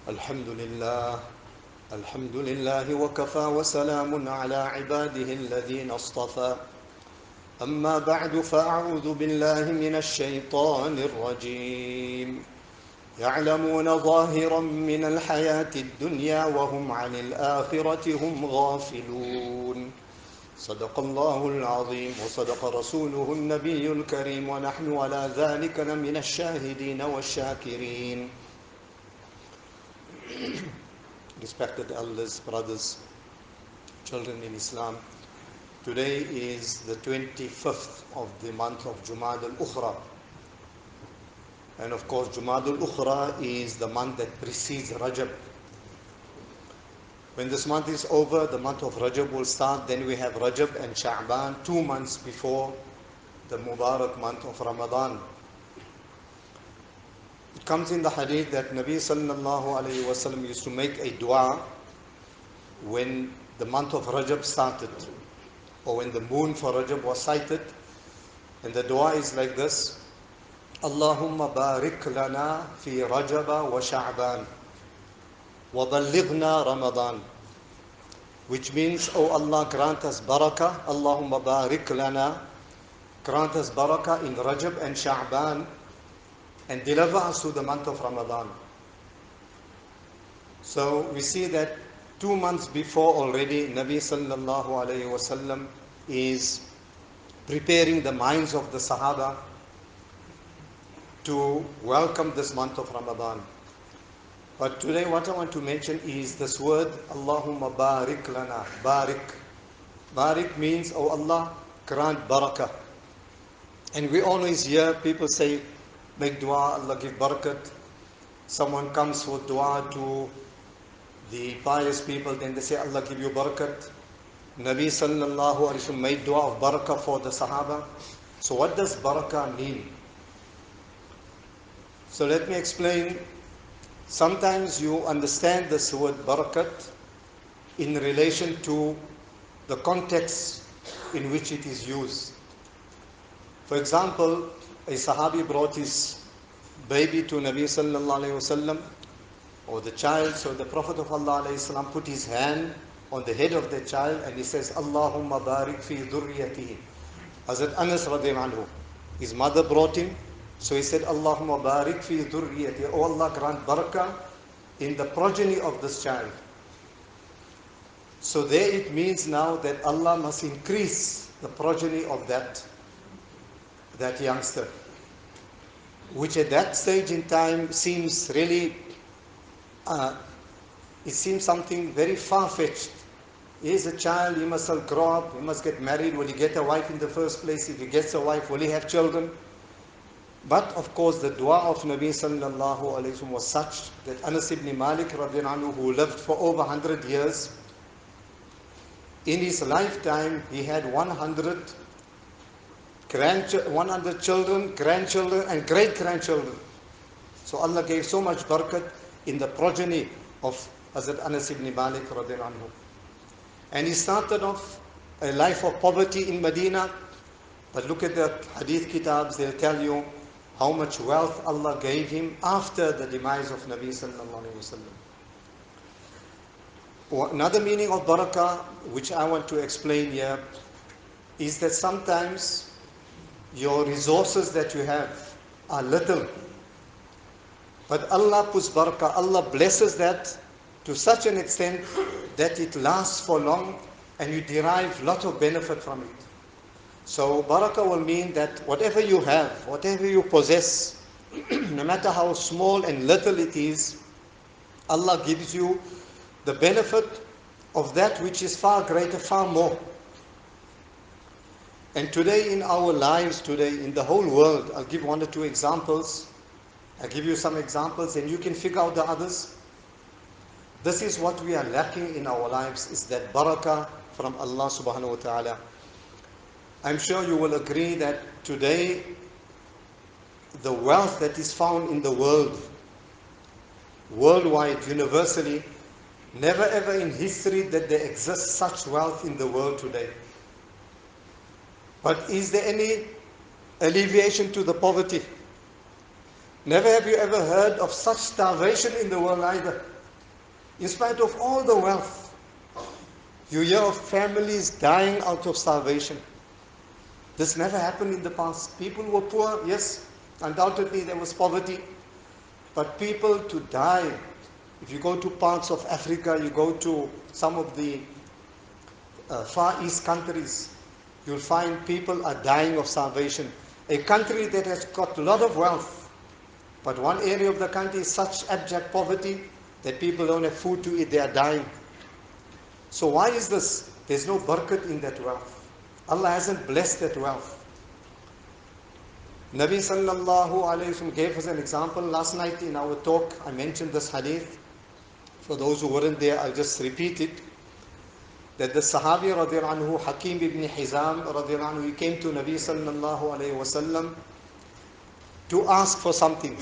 الحمد لله الحمد لله وكفى وسلام على عباده الذين اصطفى أما بعد فأعوذ بالله من الشيطان الرجيم يعلمون ظاهرا من الحياة الدنيا وهم عن الآخرة هم غافلون صدق الله العظيم وصدق رسوله النبي الكريم ونحن على ذلك لمن الشاهدين والشاكرين. Respected elders, brothers, children in Islam, today is the 25th of the month of Jumad al-Ukhra. And of course, Jumad al-Ukhra is the month that precedes Rajab. When this month is over, the month of Rajab will start. Then we have Rajab and Sha'ban, 2 months before the Mubarak month of Ramadan. It comes in the hadith that Nabi sallallahu alayhi wasallam used to make a dua when the month of Rajab started, or when the moon for Rajab was sighted. And the dua is like this: Allahumma barik lana fi Rajaba wa Sha'ban wa ballighna Ramadan. Which means, oh Allah, grant us barakah. Allahumma barik lana, grant us barakah in Rajab and Sha'ban, and deliver us to the month of Ramadan. So we see that 2 months before already, Nabi sallallahu alayhi wasallam is preparing the minds of the Sahaba to welcome this month of Ramadan. But today what I want to mention is this word, Allahumma barik lana, barik. Barik means, oh Allah, grant barakah. And we always hear people say, make dua, Allah give barakat. Someone comes for dua to the pious people, then they say, Allah give you barakat. Nabi sallallahu alayhi wa sallam made dua of barakah for the Sahaba. So what does barakah mean? So let me explain. Sometimes you understand this word barakat in relation to the context in which it is used. For example, a Sahabi brought his baby to Nabi sallallahu alayhi wasallam, or the child, so the Prophet of Allah alayhi salam put his hand on the head of the child and he says, Allahumma barik fi dhurriyatihi. Hazrat Anas radiyallahu anhu, his mother brought him, so he said, Allahumma barik fi dhurriyatihi. Oh Allah, grant barakah in the progeny of this child. So there it means now that Allah must increase the progeny of that youngster, which at that stage in time seems really, it seems something very far-fetched. He is a child, he must grow up, he must get married. Will he get a wife in the first place? If he gets a wife, will he have children? But of course the dua of Nabi sallallahu alayhi wa sallam was such that Anas ibn Malik radiyallahu anhu, who lived for over 100 years, in his lifetime he had 100 children, grandchildren and great-grandchildren. So Allah gave so much barakat in the progeny of Hazrat Anas ibn Malik radiyallahu anhu. And he started off a life of poverty in Medina. But look at the hadith kitabs, they'll tell you how much wealth Allah gave him after the demise of Nabi sallallahu alayhi wa sallam. Another meaning of barakah, which I want to explain here, is that sometimes your resources that you have are little, but Allah puts barakah, Allah blesses that to such an extent that it lasts for long and you derive a lot of benefit from it. So barakah will mean that whatever you have, whatever you possess, no matter how small and little it is, Allah gives you the benefit of that which is far greater, far more. And today in our lives, today in the whole world, I'll give 1 or 2 examples. I'll give you some examples and you can figure out the others. This is what we are lacking in our lives, is that barakah from Allah subhanahu wa ta'ala. I'm sure you will agree that today the wealth that is found in the world, worldwide, universally, never ever in history that there exists such wealth in the world today. But is there any alleviation to the poverty? Never have you ever heard of such starvation in the world either. In spite of all the wealth, you hear of families dying out of starvation. This never happened in the past. People were poor, yes, undoubtedly there was poverty, but people to die. If you go to parts of Africa, you go to some of the Far East countries, you'll find people are dying of starvation. A country that has got a lot of wealth, but one area of the country is such abject poverty that people don't have food to eat, they are dying. So why is this? There's no barakat in that wealth. Allah hasn't blessed that wealth. Nabi sallallahu alayhi wa sallam gave us an example. Last night in our talk, I mentioned this hadith. For those who weren't there, I'll just repeat it. That the Sahabi radiallahu anhu, Hakim ibn Hizam radiallahu anhu, he came to Nabi sallallahu alayhi wa sallam to ask for something.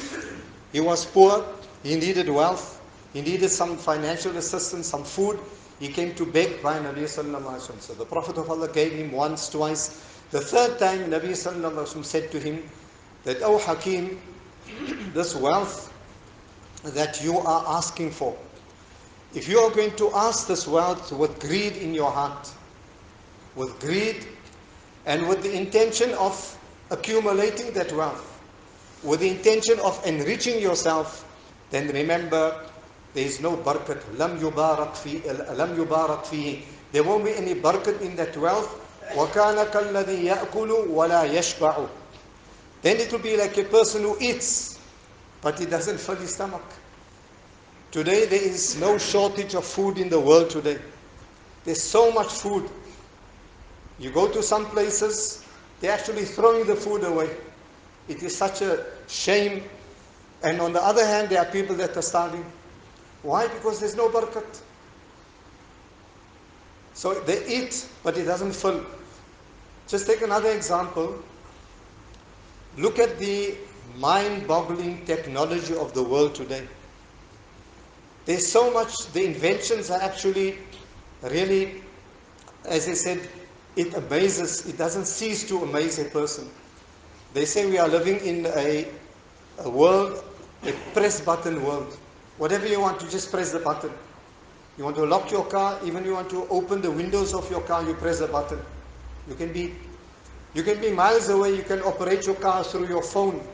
He was poor, he needed wealth, he needed some financial assistance, some food. He came to beg by Nabi sallallahu alayhi wa sallam. So the Prophet of Allah gave him once, twice. The third time, Nabi sallallahu alayhi wa sallam said to him that, "Oh Hakim, this wealth that you are asking for, if you are going to ask this wealth with greed in your heart, with greed and with the intention of accumulating that wealth, with the intention of enriching yourself, then remember, there is no barakat. Lam yubarak fihi. There won't be any barakat in that wealth. وَكَانَ كَالَّذِي يَأْكُلُ وَلَا يَشْبَعُ. Then it will be like a person who eats, but he doesn't fill his stomach. Today there is no shortage of food in the world today. There's so much food. You go to some places, they're actually throwing the food away. It is such a shame. And on the other hand, there are people that are starving. Why? Because there's no barakat. So they eat, but it doesn't fill. Just take another example. Look at the mind-boggling technology of the world today. There's so much, the inventions are actually really, as I said, it amazes, it doesn't cease to amaze a person. They say we are living in a world, a press button world. Whatever you want, you just press the button. You want to lock your car, even you want to open the windows of your car, you press the button. You can be miles away, you can operate your car through your phone.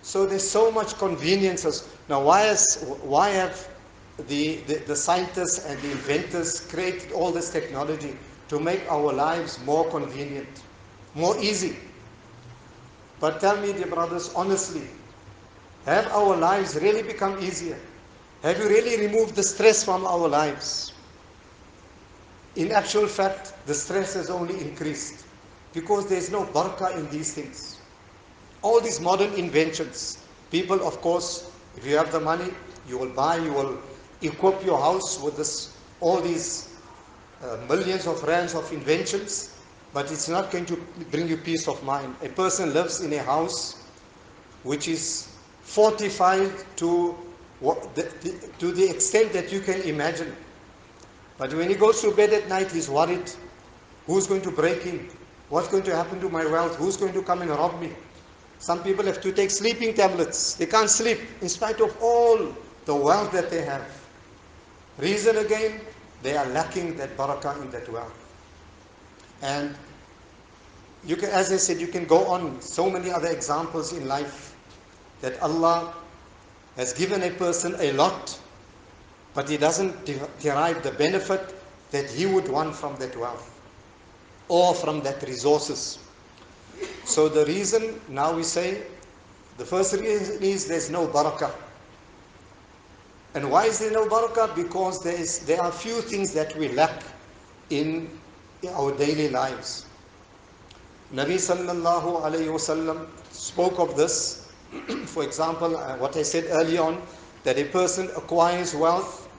So there's so much conveniences. Now why have the scientists and the inventors created all this technology? To make our lives more convenient, more easy. But tell me, dear brothers, honestly, have our lives really become easier? Have you really removed the stress from our lives? In actual fact, the stress has only increased because there is no barakah in these things. All these modern inventions, people, of course, if you have the money, you will buy, you will equip your house with all these millions of rands of inventions, but it's not going to bring you peace of mind. A person lives in a house which is fortified to the extent that you can imagine. But when he goes to bed at night, he's worried. Who's going to break in? What's going to happen to my wealth? Who's going to come and rob me? Some people have to take sleeping tablets. They can't sleep in spite of all the wealth that they have. Reason again, they are lacking that barakah in that wealth. And you can, as I said, you can go on so many other examples in life that Allah has given a person a lot, but he doesn't derive the benefit that he would want from that wealth or from that resources. So the reason, now we say, the first reason is there's no barakah. And why is there no barakah? Because there are few things that we lack in our daily lives. Nabi sallallahu alayhi wasallam spoke of this. For example, what I said earlier on, that a person acquires wealth,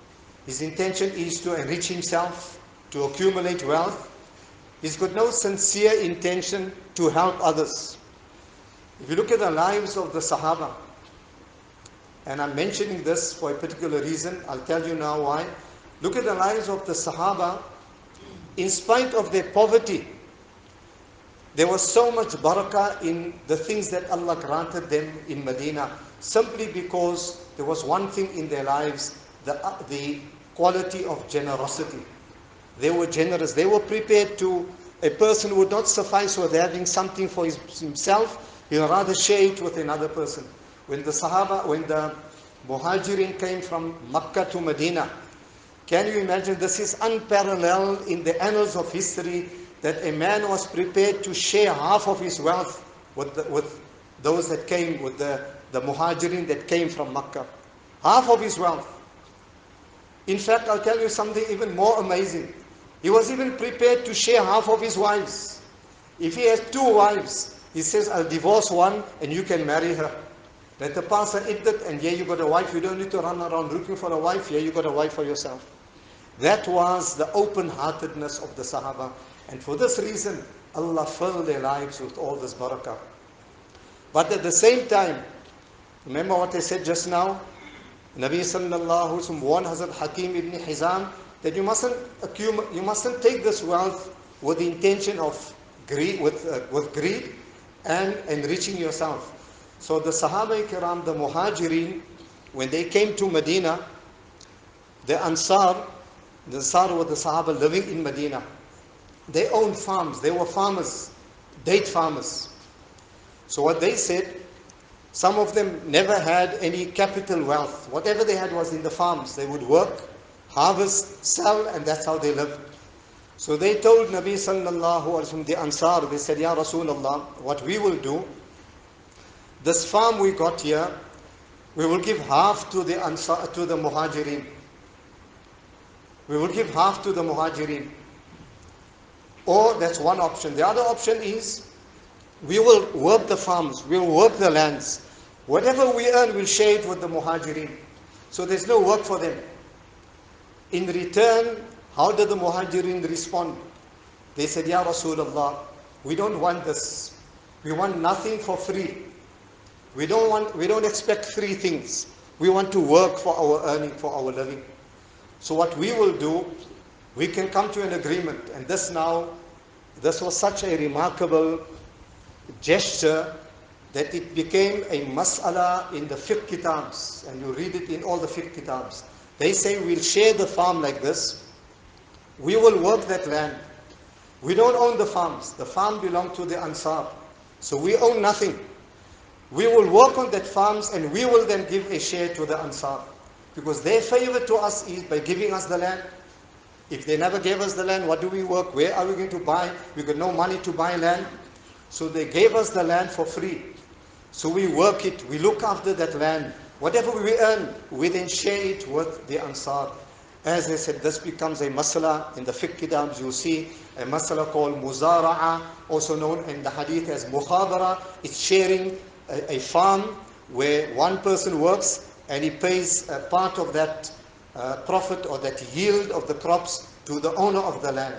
his intention is to enrich himself, to accumulate wealth. He's got no sincere intention to help others. If you look at the lives of the Sahaba, and I'm mentioning this for a particular reason, I'll tell you now why. Look at the lives of the Sahaba. In spite of their poverty, there was so much barakah in the things that Allah granted them in Medina, simply because there was one thing in their lives, the quality of generosity. They were generous. They were prepared to, a person would not suffice with having something for himself, he'll rather share it with another person. When the Muhajirin came from Makkah to Medina, can you imagine? This is unparalleled in the annals of history, that a man was prepared to share half of his wealth with those that came, with the Muhajirin that came from Makkah. Half of his wealth. In fact, I'll tell you something even more amazing. He was even prepared to share half of his wives. If he has 2 wives, he says, I'll divorce one and you can marry her. Let the pass her iddat, and here you got a wife. You don't need to run around looking for a wife. Here you got a wife for yourself. That was the open-heartedness of the Sahaba. And for this reason, Allah filled their lives with all this barakah. But at the same time, remember what I said just now? Nabi sallallahu alaihi wasallam warned Hazrat Hakim ibn Hizam that you mustn't take this wealth with the intention of greed, with greed and enriching yourself. So the Sahaba Kiram, the Muhajirin, when they came to Medina, the Ansar were the Sahaba living in Medina. They owned farms. They were farmers, date farmers. So what they said, some of them never had any capital wealth. Whatever they had was in the farms. They would work, harvest, sell, and that's how they lived. So they told Nabi sallallahu alaihi wasallam, the Ansar, they said, Ya Rasulullah, what we will do, this farm we got here, we will give half to the Ansar, to the Muhajirin. We will give half to the Muhajirin. Or that's one option. The other option is, we will work the farms, we will work the lands. Whatever we earn, we'll share it with the Muhajirin. So there's no work for them. In return, how did the Muhajirin respond? They said, Ya Rasulullah, we don't want this. We want nothing for free. We don't expect free things. We want to work for our earning, for our living. So what we will do, we can come to an agreement. And this was such a remarkable gesture that it became a mas'ala in the fiqh kitabs, and you read it in all the fiqh kitabs. They say, we'll share the farm like this. We will work that land. We don't own the farms. The farm belongs to the Ansar. So we own nothing. We will work on that farms, and we will then give a share to the Ansar. Because their favor to us is by giving us the land. If they never gave us the land, what do we work? Where are we going to buy? We got no money to buy land. So they gave us the land for free. So we work it, we look after that land. Whatever we earn, we then share it with the Ansar. As I said, this becomes a masala in the fiqh kitabs. You see a masala called muzara'a, also known in the hadith as mukhadara. It's sharing a farm where one person works and he pays a part of that profit or that yield of the crops to the owner of the land.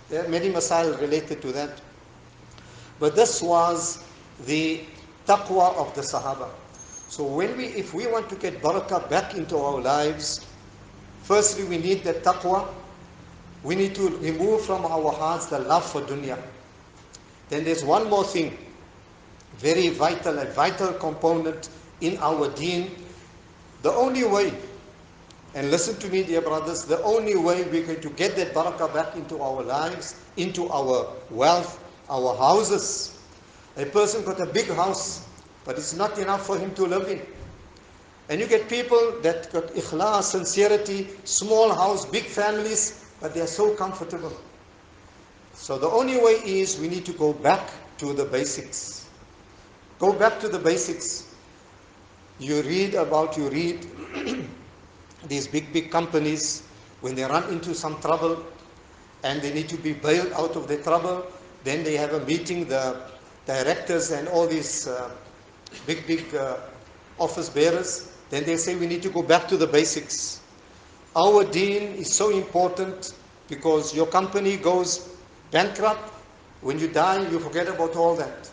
There are many masail related to that. But this was the taqwa of the Sahaba. So if we want to get barakah back into our lives, firstly we need the taqwa. We need to remove from our hearts the love for dunya. Then there's one more thing, very vital, a vital component in our deen. The only way, and listen to me dear brothers, the only way we're going to get that barakah back into our lives, into our wealth, our houses. A person got a big house, but it's not enough for him to live in. And you get people that got ikhlas, sincerity, small house, big families, but they are so comfortable. So the only way is we need to go back to the basics. Go back to the basics. You read these big companies, when they run into some trouble and they need to be bailed out of their trouble, then they have a meeting, the directors and all these big office bearers. Then they say we need to go back to the basics. Our deen is so important because your company goes bankrupt. When you die, you forget about all that.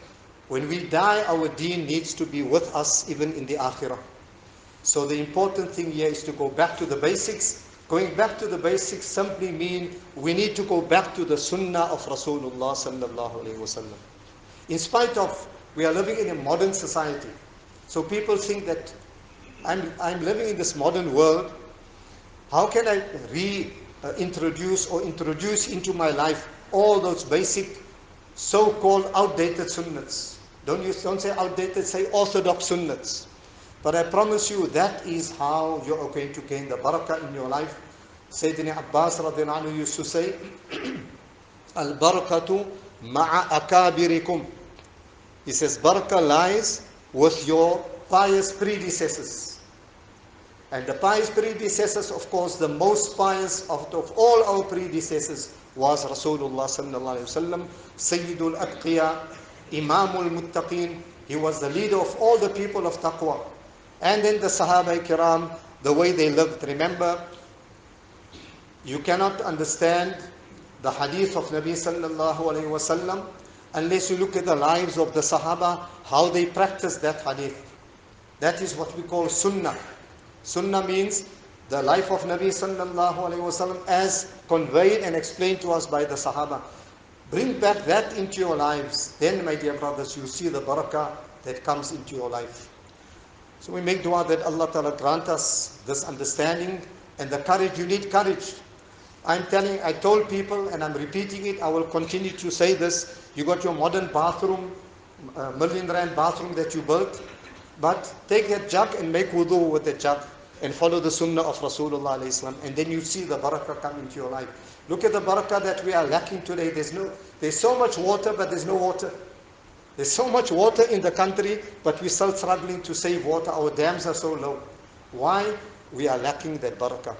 When we die, our deen needs to be with us even in the akhirah. So the important thing here is to go back to the basics. Going back to the basics simply means we need to go back to the sunnah of Rasulullah sallallahu alaihi wasallam. In spite of, we are living in a modern society. So people think that I'm living in this modern world, How can I reintroduce or introduce into my life all those basic so-called outdated sunnats? Don't say outdated, say orthodox sunnats. But I promise you that is how you are going to gain the barakah in your life. Sayyidina Abbas radiallahu anhu used to say, Al-barakatu ma'a akabirikum. He says, barakah lies with your pious predecessors. And the pious predecessors, of course, the most pious of all our predecessors was Rasulullah sallallahu alayhi wa sallam, Sayyidul Atqiya, Imamul Muttaqeen. He was the leader of all the people of taqwa. And then the Sahaba Kiram, the way they lived. Remember, you cannot understand the hadith of Nabi sallallahu alayhi wa sallam unless you look at the lives of the Sahaba, how they practiced that hadith. That is what we call sunnah. Sunnah means the life of Nabi sallallahu alayhi wa sallam as conveyed and explained to us by the Sahaba. Bring back that into your lives. Then, my dear brothers, you see the barakah that comes into your life. So we make dua that Allah Ta'ala grant us this understanding and the courage. You need courage. I told people, and I'm repeating it, I will continue to say this. You got your modern bathroom, million-rand bathroom that you built, but take that jug and make wudu with the jug and follow the sunnah of Rasulullah alayhi salam, and then you see the barakah come into your life. Look at the barakah that we are lacking today. There's so much water, but there's no water. There's so much water in the country, but we're still struggling to save water. Our dams are so low. Why? We are lacking that barakah.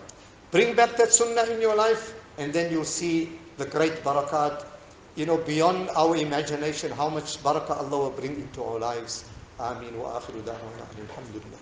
Bring back that sunnah in your life, and then you'll see the great barakat, beyond our imagination, how much barakah Allah will bring into our lives. Ameen wa akhiru da'wana alhamdulillah.